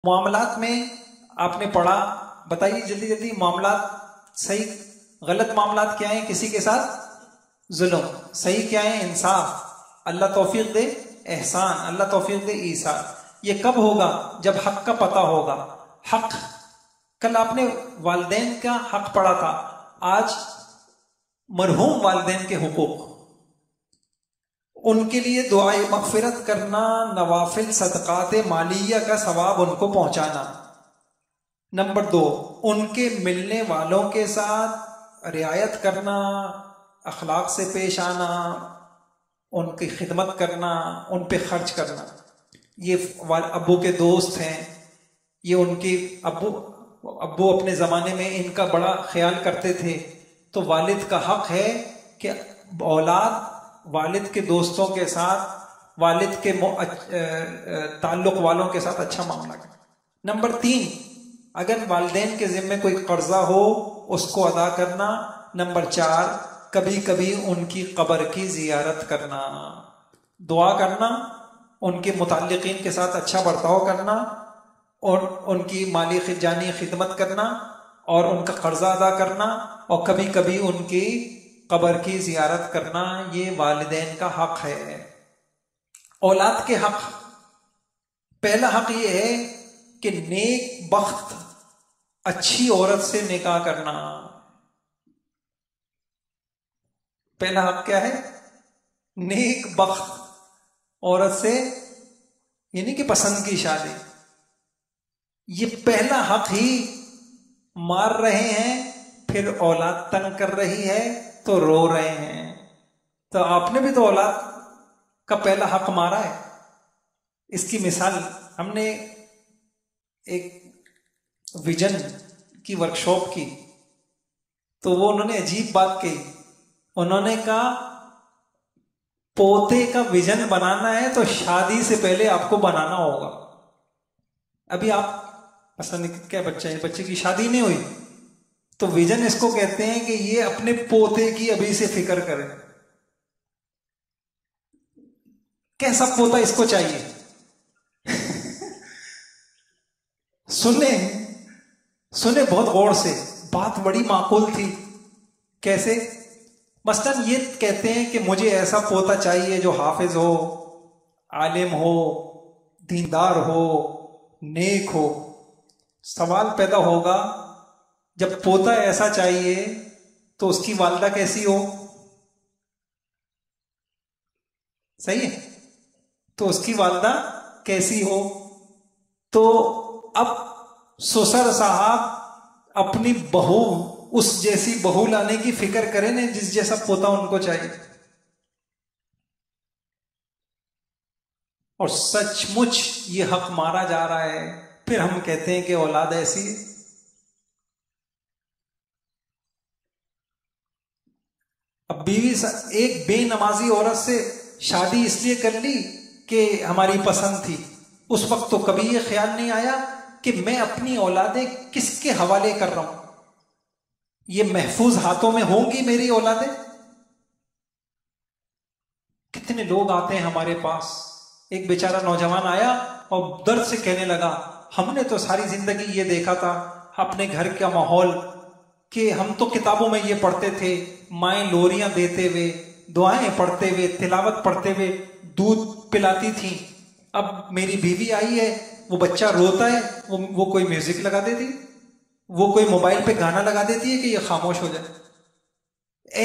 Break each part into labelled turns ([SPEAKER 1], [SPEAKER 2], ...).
[SPEAKER 1] معاملات میں آپ نے پڑھا، بتائیے جلدی جلدی، معاملات صحیح غلط معاملات کیا ہیں؟ کسی کے ساتھ ظلم، صحیح کیا ہے؟ انصاف، اللہ توفیق دے احسان، اللہ توفیق دے ایثار۔ یہ کب ہوگا؟ جب حق کا پتہ ہوگا۔ حق، کل آپ نے والدین کا حق پڑھا تھا، آج مرحوم والدین کے حقوق، ان کے لیے دعائے مغفرت کرنا، نوافل صدقات مالیہ کا ثواب ان کو پہنچانا۔ نمبر 2، ان کے ملنے والوں کے ساتھ رعایت کرنا، اخلاق سے پیش آنا، ان کی خدمت کرنا، ان پہ خرچ کرنا۔ یہ ابو کے دوست ہیں، یہ ان کی ابو اپنے زمانے میں ان کا بڑا خیال کرتے تھے، تو والد کا حق ہے کہ اولاد والد کے دوستوں کے ساتھ، والد کے تعلق والوں کے ساتھ اچھا معاملہ کرے۔ نمبر 3، اگر والدین کے ذمے کوئی قرضہ ہو اس کو ادا کرنا۔ نمبر 4، کبھی کبھی ان کی قبر کی زیارت کرنا، دعا کرنا، ان کے متعلقین کے ساتھ اچھا برتاؤ کرنا، اور ان کی مالی جانی خدمت کرنا، اور ان کا قرضہ ادا کرنا، اور کبھی کبھی ان کی قبر کی زیارت کرنا۔ یہ والدین کا حق ہے۔ اولاد کے حق، پہلا حق یہ ہے کہ نیک بخت اچھی عورت سے نکاح کرنا۔ پہلا حق کیا ہے؟ نیک بخت عورت سے، یعنی کہ پسند کی شادی۔ یہ پہلا حق ہی مار رہے ہیں، پھر اولاد تنگ کر رہی ہے تو رو رہے ہیں۔ تو آپ نے بھی تو اولاد کا پہلا حق مارا ہے۔ اس کی مثال ہم نے ایک ویژن کی ورکشاپ کی، تو وہ انہوں نے عجیب بات کہی۔ انہوں نے کہا پوتے کا ویژن بنانا ہے تو شادی سے پہلے آپ کو بنانا ہوگا۔ ابھی آپ مثلا کیا بچے کی شادی نہیں ہوئی، تو ویژن اس کو کہتے ہیں کہ یہ اپنے پوتے کی ابھی سے فکر کرے۔ کیسا پوتا اس کو چاہیے؟ سنے بہت غور سے، بات بڑی معقول تھی۔ کیسے؟ مثلا یہ کہتے ہیں کہ مجھے ایسا پوتا چاہیے جو حافظ ہو، عالم ہو، دیندار ہو، نیک ہو۔ سوال پیدا ہوگا، جب پوتا ایسا چاہیے تو اس کی والدہ کیسی ہو؟ صحیح ہے، تو اس کی والدہ کیسی ہو؟ تو اب سسر صاحب اپنی بہو، اس جیسی بہو لانے کی فکر کریں نا جس جیسا پوتا ان کو چاہیے۔ اور سچ مچ یہ حق مارا جا رہا ہے، پھر ہم کہتے ہیں کہ اولاد ایسی ہے۔ اب بیوی ایک بے نمازی عورت سے شادی اس لیے کر لی کہ ہماری پسند تھی، اس وقت تو کبھی یہ خیال نہیں آیا کہ میں اپنی اولادیں کس کے حوالے کر رہا ہوں، یہ محفوظ ہاتھوں میں ہوں گی میری اولادیں؟ کتنے لوگ آتے ہیں ہمارے پاس، ایک بیچارہ نوجوان آیا اور درد سے کہنے لگا ہم نے تو ساری زندگی یہ دیکھا تھا اپنے گھر کا ماحول کہ ہم تو کتابوں میں یہ پڑھتے تھے، مائیں لوریاں دیتے ہوئے، دعائیں پڑھتے ہوئے، تلاوت پڑھتے ہوئے دودھ پلاتی تھیں، اب میری بیوی آئی ہے، وہ بچہ روتا ہے، وہ کوئی میوزک لگا دیتی، وہ کوئی موبائل پہ گانا لگا دیتی ہے کہ یہ خاموش ہو جائے۔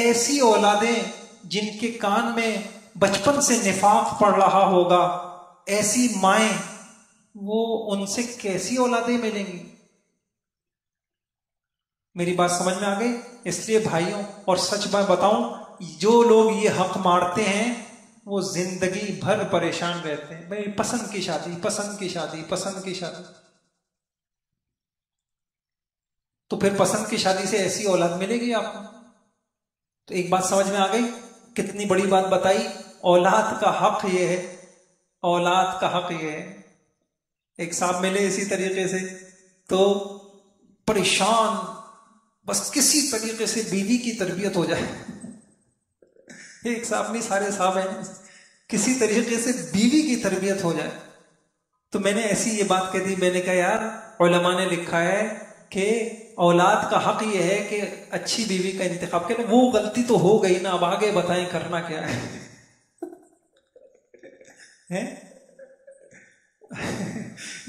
[SPEAKER 1] ایسی اولادیں جن کے کان میں بچپن سے نفاق پڑ رہا ہوگا، ایسی مائیں، وہ ان سے کیسی اولادیں ملیں گی؟ میری بات سمجھ میں آ گئی؟ اس لیے بھائیوں، اور سچ میں بتاؤں، جو لوگ یہ حق مارتے ہیں وہ زندگی بھر پریشان رہتے ہیں۔ بھائی پسند کی شادی، پسند کی شادی، پسند کی شادی، تو پھر پسند کی شادی سے ایسی اولاد ملے گی آپ کو؟ تو ایک بات سمجھ میں آ گئی، کتنی بڑی بات بتائی۔ اولاد کا حق یہ ہے، اولاد کا حق یہ ہے۔ ایک صاحب ملے اسی طریقے سے، تو پریشان، بس کسی طریقے سے بیوی کی تربیت ہو جائے۔ ایک صاحب نہیں، سارے صاحب ہیں، کسی طریقے سے بیوی کی تربیت ہو جائے۔ تو میں نے ایسی یہ بات کہہ دی، میں نے کہا یار علماء نے لکھا ہے کہ اولاد کا حق یہ ہے کہ اچھی بیوی کا انتخاب کریں. وہ غلطی تو ہو گئی نا، اب آگے بتائیں کرنا کیا ہے.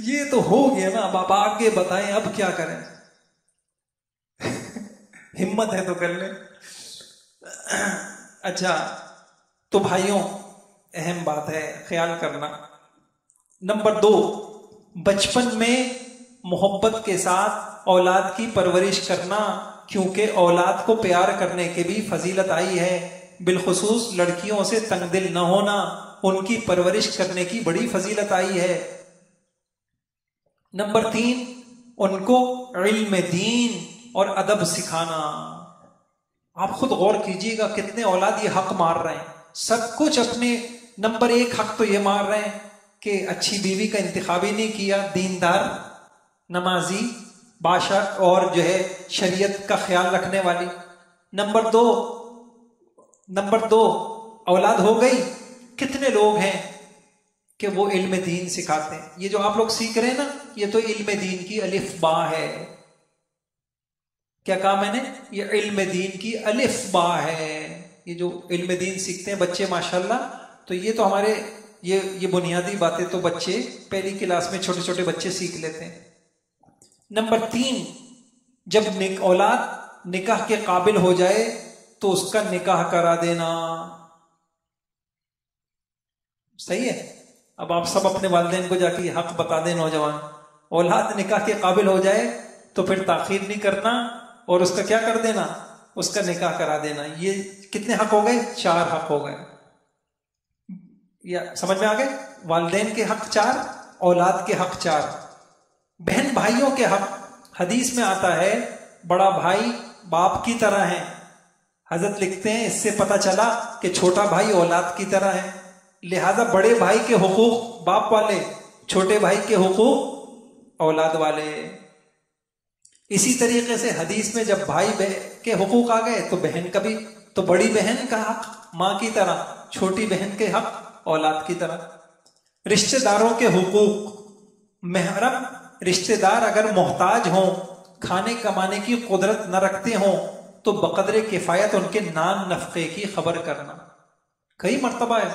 [SPEAKER 1] یہ تو ہو گیا نا، اب آپ آگے بتائیں اب کیا کریں. ہمت ہے تو کر لیں. اچھا تو بھائیوں اہم بات ہے خیال کرنا. نمبر 2، بچپن میں محبت کے ساتھ اولاد کی پرورش کرنا، کیونکہ اولاد کو پیار کرنے کی بھی فضیلت آئی ہے. بالخصوص لڑکیوں سے تنگ دل نہ ہونا، ان کی پرورش کرنے کی بڑی فضیلت آئی ہے. نمبر 3، ان کو علم دین اور ادب سکھانا. آپ خود غور کیجئے گا کتنے اولاد یہ حق مار رہے ہیں. سب کچھ اپنے نمبر 1 حق تو یہ مار رہے ہیں کہ اچھی بیوی کا انتخاب ہی نہیں کیا، دیندار، نمازی، بادشاہ اور جو ہے شریعت کا خیال رکھنے والی. نمبر 2 اولاد ہو گئی. کتنے لوگ ہیں کہ وہ علم دین سکھاتے ہیں. یہ جو آپ لوگ سیکھ رہے ہیں نا، یہ تو علم دین کی الف با ہے. کیا کہا میں نے؟ یہ علم دین کی الف با ہے. یہ جو علم دین سیکھتے ہیں بچے ماشاءاللہ، تو یہ تو ہمارے یہ بنیادی باتیں تو بچے پہلی کلاس میں چھوٹے چھوٹے بچے سیکھ لیتے ہیں. نمبر 3، جب اولاد نکاح کے قابل ہو جائے تو اس کا نکاح کرا دینا. صحیح ہے؟ اب آپ سب اپنے والدین کو جا کے حق بتا دیں. نوجوان اولاد نکاح کے قابل ہو جائے تو پھر تاخیر نہیں کرنا اور اس کا کیا کر دینا؟ اس کا نکاح کرا دینا. یہ کتنے حق ہو گئے؟ 4 حق ہو گئے. یا سمجھ میں آ گئے؟ والدین کے حق 4، اولاد کے حق 4. بہن بھائیوں کے حق، حدیث میں آتا ہے بڑا بھائی باپ کی طرح ہے. حضرت لکھتے ہیں اس سے پتہ چلا کہ چھوٹا بھائی اولاد کی طرح ہے. لہذا بڑے بھائی کے حقوق باپ والے، چھوٹے بھائی کے حقوق اولاد والے. اسی طریقے سے حدیث میں جب بھائی بہن کے حقوق آ گئے تو بہن کا بھی، تو بڑی بہن کا حق ماں کی طرح، چھوٹی بہن کے حق اولاد کی طرح. رشتہ داروں کے حقوق، محرم رشتہ دار اگر محتاج ہوں، کھانے کمانے کی قدرت نہ رکھتے ہوں تو بقدر کفایت ان کے نان نفقے کی خبر کرنا. کئی مرتبہ ہے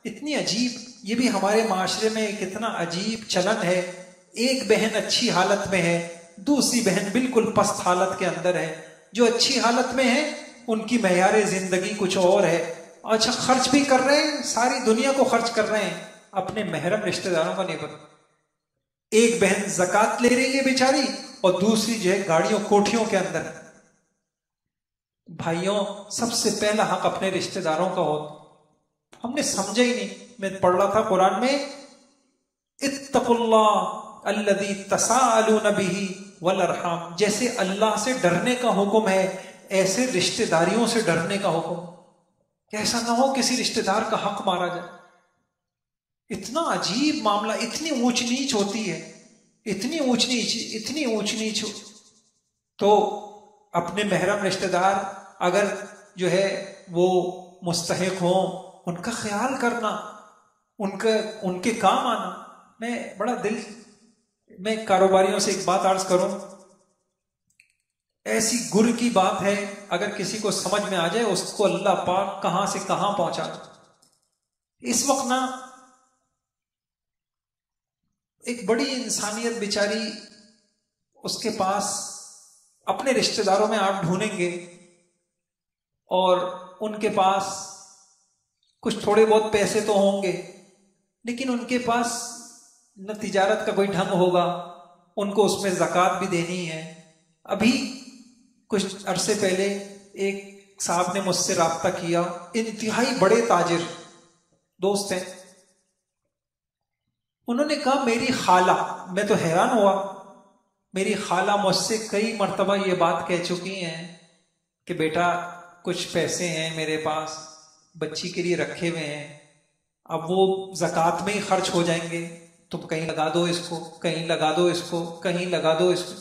[SPEAKER 1] اتنی عجیب، یہ بھی ہمارے معاشرے میں ایک اتنا عجیب چلن ہے. ایک بہن اچھی حالت میں ہے، دوسری بہن بالکل پست حالت کے اندر ہے. جو اچھی حالت میں ہے ان کی معیار زندگی کچھ اور ہے. اچھا خرچ بھی کر رہے ہیں، ساری دنیا کو خرچ کر رہے ہیں، اپنے محرم رشتہ داروں کا نہیں پتا. ایک بہن زکوٰۃ لے رہی ہے بیچاری اور دوسری جو ہے گاڑیوں کوٹھیوں کے اندر. بھائیوں سب سے پہلا حق اپنے رشتہ داروں کا ہوتا. ہم نے سمجھا ہی نہیں. میں پڑھ رہا تھا قرآن میں، اتقوا اللہ الذی تساءلون بہ والارحام، جیسے اللہ سے ڈرنے کا حکم ہے ایسے رشتہ داریوں سے ڈرنے کا حکم. ایسا نہ ہو کسی رشتہ دار کا حق مارا جائے. اتنا عجیب معاملہ، اتنی اونچ نیچ ہوتی ہے، اتنی اونچ نیچ. تو اپنے محرم رشتہ دار اگر جو ہے وہ مستحق ہوں، ان کا خیال کرنا، ان کے کام آنا. میں کاروباریوں سے ایک بات عرض کروں، ایسی گر کی بات ہے، اگر کسی کو سمجھ میں آ جائے اس کو اللہ پاک کہاں سے کہاں پہنچا دے. اس وقت نا ایک بڑی انسانیت بیچاری، اس کے پاس اپنے رشتہ داروں میں آپ ڈھونڈیں گے اور ان کے پاس کچھ تھوڑے بہت پیسے تو ہوں گے، لیکن ان کے پاس نہ تجارت کا کوئی ڈھنگ ہوگا، ان کو اس میں زکوٰۃ بھی دینی ہے. ابھی کچھ عرصے پہلے ایک صاحب نے مجھ سے رابطہ کیا، انتہائی بڑے تاجر دوست ہیں. انہوں نے کہا میری خالہ، میں تو حیران ہوا، میری خالہ مجھ سے کئی مرتبہ یہ بات کہہ چکی ہیں کہ بیٹا کچھ پیسے ہیں میرے پاس، بچی کے لیے رکھے ہوئے ہیں، اب وہ زکوٰۃ میں ہی خرچ ہو جائیں گے، تم کہیں لگا دو اس کو، کہیں لگا دو اس کو، کہیں لگا دو اس کو.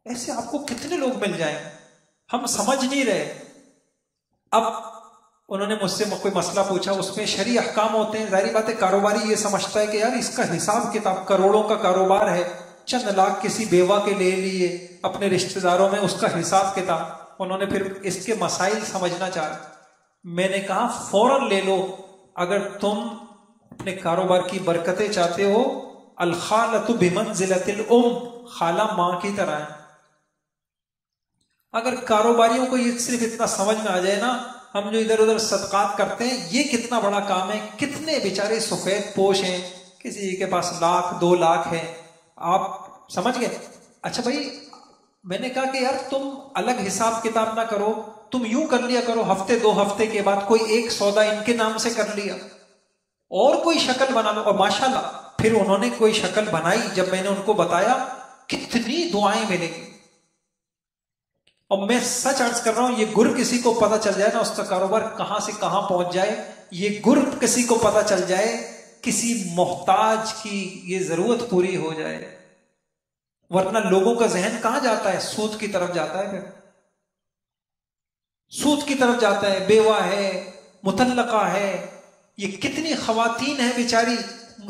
[SPEAKER 1] ایسے آپ کو کتنے لوگ مل جائیں، ہم سمجھ نہیں رہے. اب انہوں نے مجھ سے کوئی مسئلہ پوچھا، اس میں شرعی احکام ہوتے ہیں. ظاہری بات ہے کاروباری یہ سمجھتا ہے کہ یار اس کا حساب کتاب، کروڑوں کا کاروبار ہے، چند لاکھ کسی بیوہ کے لے لیے اپنے رشتہ داروں میں، اس کا حساب کتاب. انہوں نے پھر اس کے مسائل سمجھنا چاہا. میں نے کہا فوراً لے لو. اگر تم اپنے کاروبار کی برکتیں چاہتے ہو، الخالۃ بمنزلۃ الام، خالہ ماں کی طرح ہے. اگر کاروباریوں کو یہ صرف اتنا سمجھ میں آ جائے نا، ہم جو ادھر ادھر صدقات کرتے ہیں یہ کتنا بڑا کام ہے، کتنے بیچارے سفید پوش ہیں، کسی کے پاس 1,00,000 2,00,000 ہے. آپ سمجھ گئے؟ اچھا بھائی، میں نے کہا کہ یار تم الگ حساب کتاب نہ کرو، تم یوں کر لیا کرو، ہفتے 2 ہفتے کے بعد کوئی ایک سودا ان کے نام سے کر لیا اور کوئی شکل بنا لو. اور ماشاءاللہ پھر انہوں نے کوئی شکل بنائی. جب میں نے ان کو بتایا کتنی دعائیں ملیں گی. اور میں سچ عرض کر رہا ہوں، یہ گر کسی کو پتہ چل جائے نا، اس کا کاروبار کہاں سے کہاں پہنچ جائے. یہ گر کسی کو پتہ چل جائے، کسی محتاج کی یہ ضرورت پوری ہو جائے. ورنہ لوگوں کا ذہن کہاں جاتا ہے؟ سود کی طرف جاتا ہے. پھر سود کی طرف جاتا ہے. بیوہ ہے، مطلقہ ہے، یہ کتنی خواتین ہیں بیچاری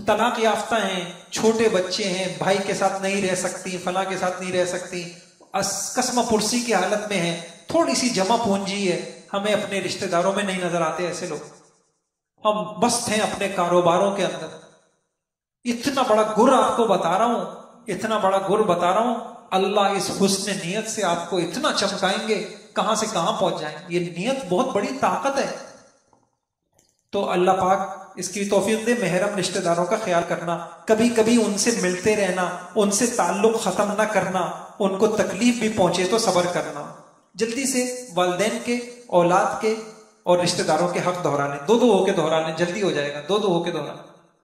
[SPEAKER 1] طلاق یافتہ ہیں، چھوٹے بچے ہیں، بھائی کے ساتھ نہیں رہ سکتی، فلاں کے ساتھ نہیں رہ سکتی، قسم پرسی کی حالت میں ہیں. تھوڑی سی جمع پونجی ہے، ہمیں اپنے رشتہ داروں میں نہیں نظر آتے ایسے لوگ. ہم مست ہیں اپنے کاروباروں کے اندر. اتنا بڑا گر آپ کو بتا رہا ہوں، اتنا بڑا گر بتا رہا ہوں. اللہ اس حسن نیت سے آپ کو اتنا چمکائیں گے، کہاں سے کہاں پہنچ جائیں. یہ نیت بہت بڑی طاقت ہے. تو اللہ پاک اس کی توفیق دے. محرم رشتہ داروں کا خیال کرنا، کبھی کبھی ان سے ملتے رہنا، ان سے تعلق ختم نہ کرنا، ان کو تکلیف بھی پہنچے تو صبر کرنا. جلدی سے والدین کے، اولاد کے اور رشتہ داروں کے حق دہرانے، 2 ہو کے دہرانے، جلدی ہو جائے گا، 2 ہو کے دہرانے.